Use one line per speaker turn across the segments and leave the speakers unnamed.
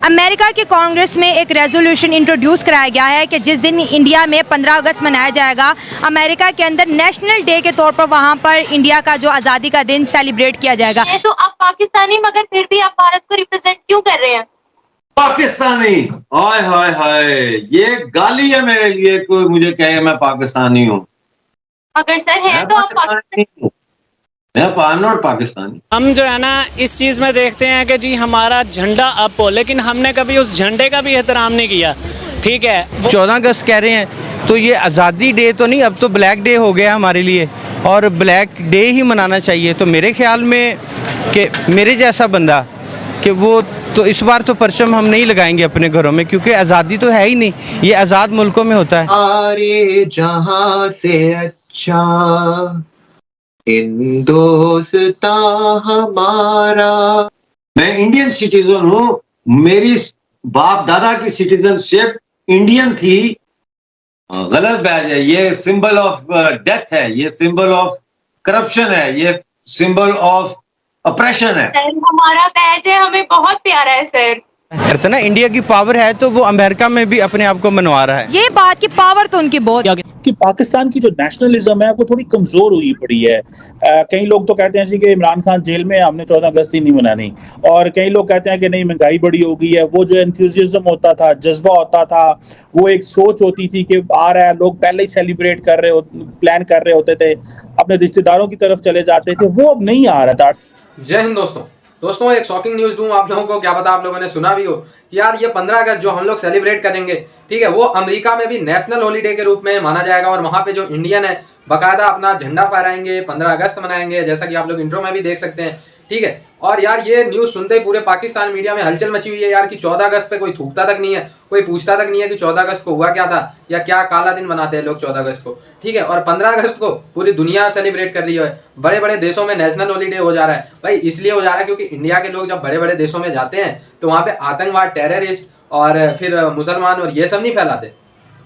America की कांग्रेस में एक रेजोल्यूशन इंट्रोड्यूस कराया गया है कि जिस दिन इंडिया में 15 अगस्त मनाया जाएगा, अमेरिका के अंदर नेशनल डे के तौर पर वहां पर इंडिया का जो आज़ादी का दिन सेलिब्रेट किया जाएगा।
तो आप पाकिस्तानी मगर फिर भी आप भारत को रिप्रेजेंट क्यों कर रहे हैं?
पाकिस्तानी, हाय हाय हाय, ये गाली है मेरे लिए कोई मुझे कहे मैं पाकिस्तानी हूँ।
अगर सर है तो आप पाकिस्तानी
हूँ, मैं नॉट पाकिस्तानी।
हम जो है ना इस चीज़ में देखते हैं कि जी हमारा झंडा अप हो, लेकिन हमने कभी उस झंडे का भी एहतराम नहीं किया। ठीक है,
14 अगस्त कह रहे हैं तो ये आज़ादी डे तो नहीं, अब तो ब्लैक डे हो गया हमारे लिए और ब्लैक डे ही मनाना चाहिए। तो मेरे ख्याल में कि मेरे जैसा बंदा कि वो तो इस बार तो परचम हम नहीं लगाएंगे अपने घरों में, क्योंकि आज़ादी तो है ही नहीं, ये आज़ाद मुल्कों में होता है।
सारे जहां से अच्छा हिंदुस्ता हमारा।
मैं इंडियन सिटीजन हूँ, मेरी बाप दादा की सिटीजनशिप इंडियन थी। गलत बैज है, ये सिंबल ऑफ डेथ है, ये सिंबल ऑफ करप्शन है, ये सिंबल ऑफ ऑपरेशन है।
सर हमारा बैज है, हमें बहुत प्यारा है सर।
करता ना इंडिया की पावर है तो वो अमेरिका में भी अपने आप को मनवा रहा है।
ये बात की पावर तो उनकी बहुत
कि पाकिस्तान की जो नेशनलिज्म है वो थोड़ी कमजोर हुई पड़ी है। कई लोग तो कहते हैं जी कि इमरान खान जेल में, हमने 14 अगस्त ही नहीं मनानी, और कई लोग कहते हैं कि नहीं महंगाई बड़ी हो गई है। वो जो एंथुसियाज्म होता था, जज्बा होता था, वो एक सोच होती थी कि आ रहा है, लोग पहले ही सेलिब्रेट कर रहे प्लान कर रहे होते थे, अपने रिश्तेदारों की तरफ चले जाते थे, वो अब नहीं आ रहा था।
जय हिंद दोस्तों, एक शॉकिंग न्यूज़ दूं आप लोगों को। क्या पता आप लोगों ने सुना भी हो कि यार ये 15 अगस्त जो हम लोग सेलिब्रेट करेंगे, ठीक है, वो अमेरिका में भी नेशनल हॉलीडे के रूप में माना जाएगा और वहाँ पे जो इंडियन है बाकायदा अपना झंडा फहराएंगे, 15 अगस्त मनाएंगे, जैसा कि आप लोग इंट्रो में भी देख सकते हैं। ठीक है, और यार ये न्यूज़ सुनते ही पूरे पाकिस्तान मीडिया में हलचल मची हुई है यार कि 14 अगस्त पे कोई थूकता तक नहीं है, कोई पूछता तक नहीं है कि 14 अगस्त को हुआ क्या था या क्या काला दिन मनाते हैं लोग 14 अगस्त को। ठीक है, और 15 अगस्त को पूरी दुनिया सेलिब्रेट कर रही है, बड़े बड़े देशों में नेशनल हॉलीडे हो जा रहा है। भाई इसलिए हो जा रहा है क्योंकि इंडिया के लोग जब बड़े बड़े देशों में जाते हैं तो वहाँ पे आतंकवाद, टेररिस्ट और फिर मुसलमान और ये सब नहीं फैलाते।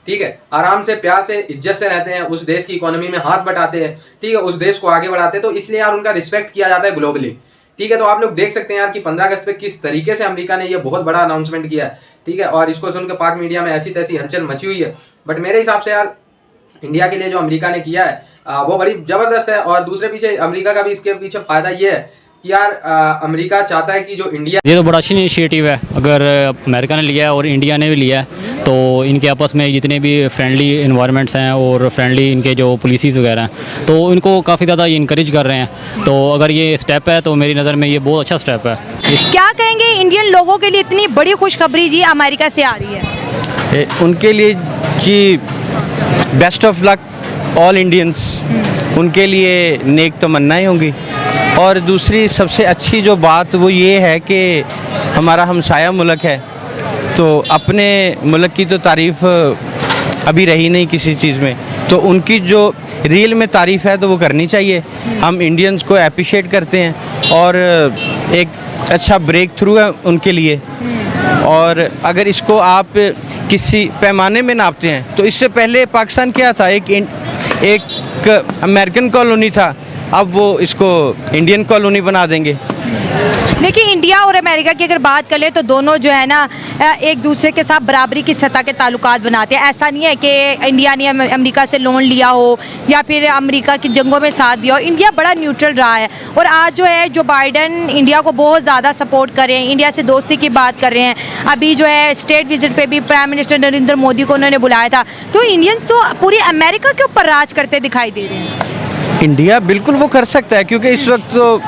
ठीक है, आराम से, प्यार से, इज्जत से रहते हैं, उस देश की इकोनॉमी में हाथ बटाते हैं। ठीक है, उस देश को आगे बढ़ाते हैं, तो इसलिए यार उनका रिस्पेक्ट किया जाता है ग्लोबली। ठीक है, तो आप लोग देख सकते हैं यार कि 15 अगस्त पे किस तरीके से अमेरिका ने ये बहुत बड़ा अनाउंसमेंट किया है। ठीक है, और इसको सुनकर पाक मीडिया में ऐसी तैसी हलचल मची हुई है। बट मेरे हिसाब से यार इंडिया के लिए जो अमेरिका ने किया है वो बड़ी ज़बरदस्त है। और दूसरे पीछे अमेरिका का भी इसके पीछे फ़ायदा ये है कि यार अमेरिका चाहता है कि जो इंडिया,
ये तो बड़ा अच्छा इनिशिएटिव है। अगर अमेरिका ने लिया है और इंडिया ने भी लिया है तो इनके आपस में जितने भी फ्रेंडली इन्वायरमेंट्स हैं और फ्रेंडली इनके जो पॉलिसीज़ वगैरह हैं तो इनको काफ़ी ज़्यादा ये इनकरेज कर रहे हैं। तो अगर ये स्टेप है तो मेरी नज़र में ये बहुत अच्छा स्टेप है।
क्या कहेंगे इंडियन लोगों के लिए इतनी बड़ी खुशखबरी जी अमेरिका से आ रही है?
उनके लिए जी best of luck all Indians, उनके लिए नेक तमन्नाएं होंगी। और दूसरी सबसे अच्छी जो बात वो ये है कि हमारा हमसाया मुल्क है, तो अपने मुल्क की तो तारीफ़ अभी रही नहीं किसी चीज़ में, तो उनकी जो रियल में तारीफ़ है तो वो करनी चाहिए। हम इंडियंस को अप्रिशिएट करते हैं और एक अच्छा ब्रेक थ्रू है उनके लिए। और अगर इसको आप किसी पैमाने में नापते हैं तो इससे पहले पाकिस्तान क्या था, एक अमेरिकन कॉलोनी था, अब वो इसको इंडियन कॉलोनी बना देंगे।
देखिए इंडिया और अमेरिका की अगर बात करें तो दोनों जो है ना एक दूसरे के साथ बराबरी की सतह के ताल्लुकात बनाते हैं। ऐसा नहीं है कि इंडिया ने अमेरिका से लोन लिया हो या फिर अमेरिका की जंगों में साथ दिया हो। इंडिया बड़ा न्यूट्रल रहा है और आज जो है जो बाइडन इंडिया को बहुत ज़्यादा सपोर्ट कर रहे हैं, इंडिया से दोस्ती की बात कर रहे हैं। अभी जो है स्टेट विजिट पे भी प्राइम मिनिस्टर नरेंद्र मोदी को उन्होंने बुलाया था। तो इंडियंस तो पूरी अमेरिका के ऊपर राज करते दिखाई दे रहे हैं।
इंडिया बिल्कुल वो कर सकता है क्योंकि इस वक्त तो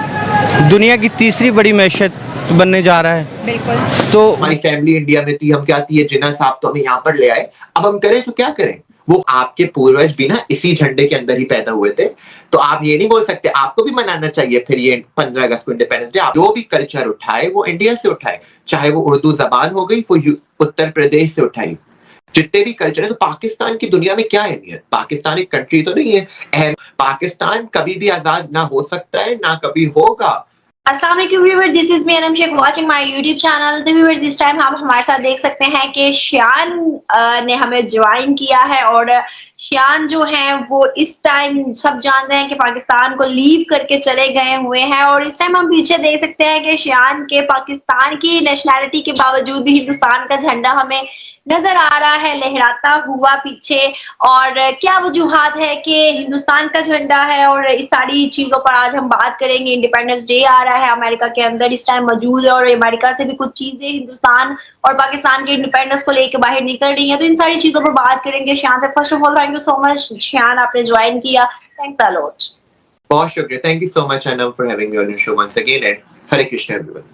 दुनिया की तीसरी बड़ी मैशत बनने जा रहा है।
बिल्कुल,
तो हमारी फैमिली इंडिया में थी, हम क्या थी, ये जिन्ना साहब तो हमें यहाँ पर ले आए, अब हम करें तो क्या करें? वो आपके पूर्वज भी ना इसी झंडे के अंदर ही पैदा हुए थे, तो आप ये नहीं बोल सकते। आपको भी मनाना चाहिए फिर ये 15 अगस्त को इंडिपेंडेंस डे। जो भी कल्चर उठाए वो इंडिया से उठाए, चाहे वो उर्दू जबान हो गई, वो उत्तर प्रदेश से उठाई, जितने भी कल्चर है। तो पाकिस्तान की दुनिया में क्या अहमियत? पाकिस्तान एक कंट्री तो नहीं है। पाकिस्तान कभी भी आजाद ना हो सकता है, ना कभी होगा,
अस्सलाम वालेकुम viewers, this is me Anam Shaikh watching my YouTube channel. तो व्यूअर्स, इस टाइम आप हमारे साथ देख सकते हैं कि शियान ने हमें ज्वाइन किया है और शियान जो है वो इस टाइम सब जानते हैं कि पाकिस्तान को लीव करके चले गए हुए हैं और इस टाइम हम पीछे देख सकते हैं कि शियान के पाकिस्तान की नेशनैलिटी के बावजूद भी हिंदुस्तान का झंडा हमें नजर आ रहा है लहराता हुआ पीछे। और क्या वजूहात है कि हिंदुस्तान का झंडा है और इस सारी चीजों पर आज हम बात करेंगे। इंडिपेंडेंस डे आ रहा है, अमेरिका के अंदर इस टाइम मौजूद है और अमेरिका से भी कुछ चीजें हिंदुस्तान और पाकिस्तान के इंडिपेंडेंस को लेकर बाहर निकल रही है, तो इन सारी चीजों पर बात करेंगे शियान से। First of all thank you so much Shiyan, आपने ज्वाइन किया, थैंक्स अ लॉट।
बहुत शुक्रिया, thank you so much Anam for having me on your show once again and Hare Krishna everyone.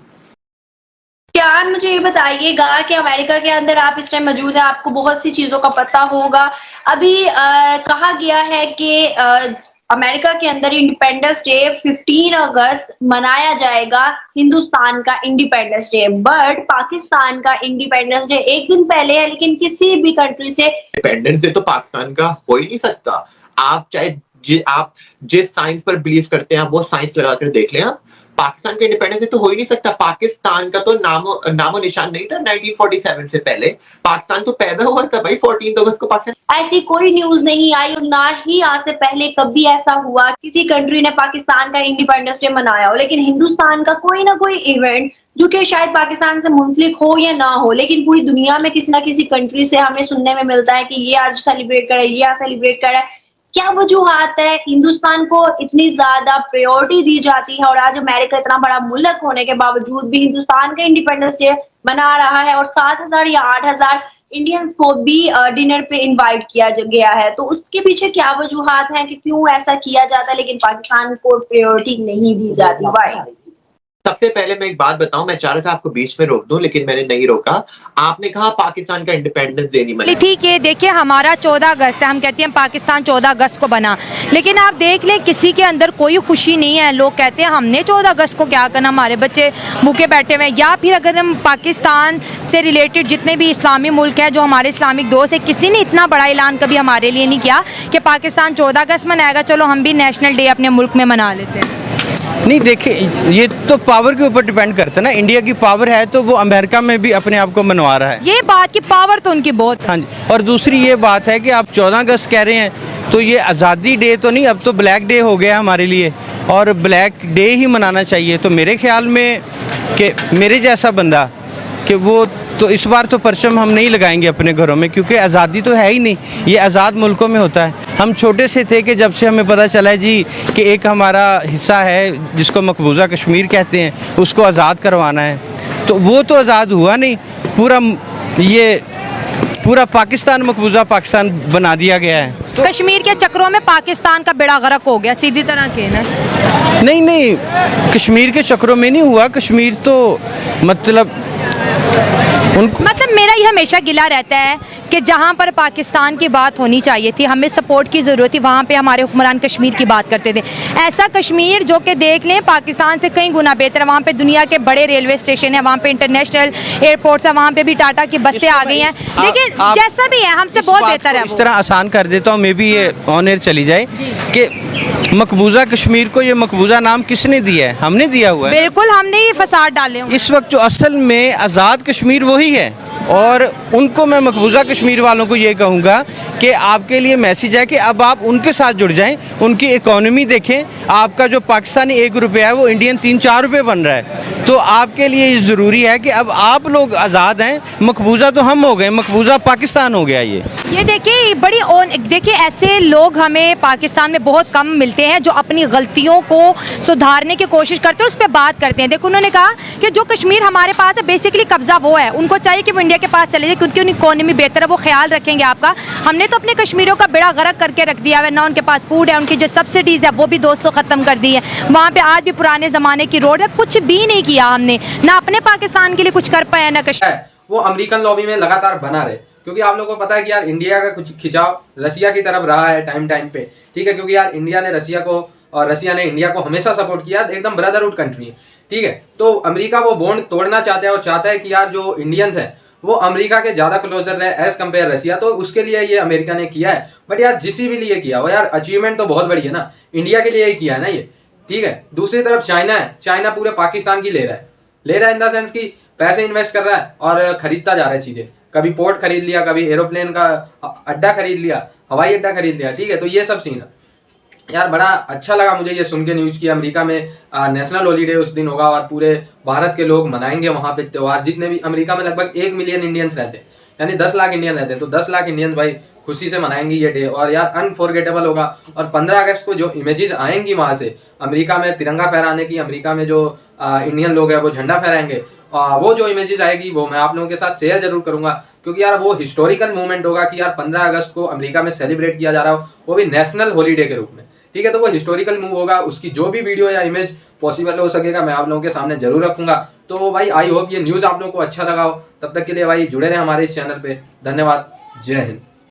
Shiyan, मुझे ये बताइएगा कि अमेरिका के अंदर आप इस टाइम मौजूद है, आपको बहुत सी चीजों का पता होगा। अभी कहा गया है कि अमेरिका के अंदर इंडिपेंडेंस डे 15 अगस्त मनाया जाएगा, हिंदुस्तान का इंडिपेंडेंस डे, बट पाकिस्तान का इंडिपेंडेंस डे एक दिन पहले है, लेकिन किसी भी कंट्री से
इंडिपेंडेंस डे तो पाकिस्तान का हो ही नहीं सकता। आप चाहे आप जिस साइंस पर बिलीव करते हैं आप वो साइंस लगाकर देख लें, आप पाकिस्तान का इंडिपेंडेंस डे तो हो ही नहीं सकता। पाकिस्तान का तो नामो निशान नहीं था 1947 से पहले। पाकिस्तान तो पैदा हुआ था भाई 14 अगस्त को। पाकिस्तान
ऐसी कोई न्यूज नहीं आई और ना ही आज से पहले कभी ऐसा हुआ किसी कंट्री ने पाकिस्तान का इंडिपेंडेंस डे मनाया हो। लेकिन हिंदुस्तान का कोई ना कोई इवेंट जो कि शायद पाकिस्तान से मुंसलिक हो या ना हो, लेकिन पूरी दुनिया में किसी ना किसी कंट्री से हमें सुनने में मिलता है कि ये आज सेलिब्रेट करे, ये आज सेलिब्रेट करे। क्या वजूहात है हिंदुस्तान को इतनी ज्यादा प्रायोरिटी दी जाती है और आज अमेरिका इतना बड़ा मुल्क होने के बावजूद भी हिंदुस्तान का इंडिपेंडेंस डे मना रहा है और 7,000 या 8,000 इंडियंस को भी डिनर पे इनवाइट किया गया है। तो उसके पीछे क्या वजूहात हैं कि क्यों ऐसा किया जाता है लेकिन पाकिस्तान को प्रायोरिटी नहीं दी जाती? वाई?
सबसे पहले मैं एक बात बताऊं, मैं चाह रहा था आपको बीच में रोक दूं लेकिन मैंने नहीं रोका। आपने कहा पाकिस्तान का इंडिपेंडेंस डे नहीं मनाया।
ठीक है, देखिए हमारा 14 अगस्त है, हम कहते हैं पाकिस्तान 14 अगस्त को बना, लेकिन आप देख लें किसी के अंदर कोई खुशी नहीं है। लोग कहते हैं हमने 14 अगस्त को क्या करना, हमारे बच्चे भूखे बैठे हुए हैं। या फिर अगर हम पाकिस्तान से रिलेटेड जितने भी इस्लामी मुल्क हैं, जो हमारे इस्लामिक दोस्त है, किसी ने इतना बड़ा ऐलान कभी हमारे लिए नहीं किया कि पाकिस्तान 14 अगस्त मनाएगा, चलो हम भी नेशनल डे अपने मुल्क में मना लेते हैं।
नहीं देखिए, ये तो पावर के ऊपर डिपेंड करता है ना। इंडिया की पावर है तो वो अमेरिका में भी अपने आप को मनवा रहा है।
ये बात की पावर तो उनकी बहुत।
हाँ जी, और दूसरी ये बात है कि आप 14 अगस्त कह रहे हैं तो ये आज़ादी डे तो नहीं, अब तो ब्लैक डे हो गया हमारे लिए और ब्लैक डे ही मनाना चाहिए। तो मेरे ख्याल में कि मेरे जैसा बंदा कि वो तो इस बार तो परचम हम नहीं लगाएंगे अपने घरों में, क्योंकि आज़ादी तो है ही नहीं। ये आज़ाद मुल्कों में होता है। हम छोटे से थे कि जब से हमें पता चला है जी कि एक हमारा हिस्सा है जिसको मकबूजा कश्मीर कहते हैं, उसको आज़ाद करवाना है, तो वो तो आज़ाद हुआ नहीं। पूरा पाकिस्तान मकबूजा पाकिस्तान बना दिया गया है।
तो कश्मीर के चक्रों में पाकिस्तान का बेड़ा गर्क हो गया, सीधी तरह कहना।
नहीं, कश्मीर के चक्रों में नहीं हुआ। कश्मीर तो मतलब
मेरा ये हमेशा गिला रहता है कि जहाँ पर पाकिस्तान की बात होनी चाहिए थी, हमें सपोर्ट की ज़रूरत थी, वहाँ पे हमारे हुक्मरान कश्मीर की बात करते थे। ऐसा कश्मीर जो कि देख लें पाकिस्तान से कई गुना बेहतर है। वहाँ पे दुनिया के बड़े रेलवे स्टेशन है, वहाँ पे इंटरनेशनल एयरपोर्ट्स है, वहाँ पे भी टाटा की बसें आ गई हैं। लेकिन जैसा भी है हमसे बहुत बेहतर है।
इस तरह आसान कर देता हूँ, मे भी ये ऑन एयर चली जाए कि मकबूजा कश्मीर को ये मकबूजा नाम किसने दिया है? हमने दिया हुआ है।
बिल्कुल, हमने ये फसाद डाले हुए।
इस वक्त जो असल में आज़ाद कश्मीर वही है और उनको मैं मकबूजा कश्मीर वालों को ये कहूँगा कि आपके लिए मैसेज है कि अब आप उनके साथ जुड़ जाएं, उनकी इकोनॉमी देखें। आपका जो पाकिस्तानी 1 रुपया है वो इंडियन 3-4 रुपये बन रहा है। तो आपके लिए ये ज़रूरी है कि अब आप लोग आज़ाद हैं। मकबूजा तो हम हो गए, मकबूजा पाकिस्तान हो गया। ये
देखिए देखिए ऐसे लोग हमें पाकिस्तान में बहुत कम मिलते हैं जो अपनी गलतियों को सुधारने की कोशिश करते हैं, उस पर बात करते हैं। देखो उन्होंने कहा कि जो कश्मीर हमारे पास है बेसिकली कब्जा वो है, उनको चाहिए कि वो इंडिया के पास चले जाए क्योंकि उनकी इकोनॉमी बेहतर है, वो ख्याल रखेंगे आपका। हमने तो अपने कश्मीरियों का बेड़ा गर्क करके रख दिया है ना, उनके पास फूड है, उनकी जो सब्सिडीज़ है वो भी दोस्तों ख़त्म कर दी है। वहाँ पर आज भी पुराने ज़माने की रोड है, कुछ भी नहीं किया हमने, ना अपने पाकिस्तान के लिए कुछ कर पाया ना कश्मीर।
वो अमेरिकन लॉबी में लगातार बना रहे, क्योंकि आप लोगों को पता है कि यार इंडिया का कुछ खिंचाव रसिया की तरफ रहा है टाइम पे, ठीक है, क्योंकि यार इंडिया ने रसिया को और रसिया ने इंडिया को हमेशा सपोर्ट किया, एकदम ब्रदरहुड कंट्री है, ठीक है। तो अमेरिका वो बॉन्ड तोड़ना चाहता है और चाहता है कि यार जो इंडियंस हैं वो अमेरिका के ज़्यादा क्लोजर रहे एज कम्पेयर रसिया, तो उसके लिए ये अमेरिका ने किया है। बट यार जिस भी लिए किया हो यार, अचीवमेंट तो बहुत बड़ी है ना, इंडिया के लिए ही किया है ना ये, ठीक है। दूसरी तरफ चाइना है, चाइना पूरे पाकिस्तान की ले रहा है इन द सेंस की पैसे इन्वेस्ट कर रहा है और खरीदता जा रहा है चीजें। कभी पोर्ट खरीद लिया, कभी एरोप्लेन का अड्डा खरीद लिया, हवाई अड्डा खरीद लिया, ठीक है। तो ये सब सीन है यार। बड़ा अच्छा लगा मुझे ये सुन के न्यूज़ की अमेरिका में नेशनल हॉलीडे उस दिन होगा और पूरे भारत के लोग मनाएंगे वहाँ पे त्यौहार। जितने भी अमेरिका में लगभग 1 मिलियन इंडियंस रहते हैं, यानी 10 लाख इंडियन रहते हैं, तो 10 लाख इंडियंस भाई खुशी से मनाएंगे ये डे। और यार अनफॉरगेटेबल होगा। और 15 अगस्त को जो इमेजेस आएंगी वहाँ से अमेरिका में तिरंगा फहराने की, अमेरिका में जो इंडियन लोग हैं वो झंडा फहराएंगे, वो जो इमेजेस आएगी वो मैं आप लोगों के साथ शेयर जरूर करूंगा, क्योंकि यार वो हिस्टोरिकल मूवमेंट होगा कि यार 15 अगस्त को अमेरिका में सेलिब्रेट किया जा रहा हो, वो भी नेशनल हॉलीडे के रूप में, ठीक है। तो वो हिस्टोरिकल मूव होगा, उसकी जो भी वीडियो या इमेज पॉसिबल हो सकेगा मैं आप लोगों के सामने जरूर रखूंगा। तो भाई आई होप ये न्यूज़ आप लोगों को अच्छा लगा हो। तब तक के लिए भाई जुड़े रहे हमारे इस चैनल पे। धन्यवाद। जय हिंद।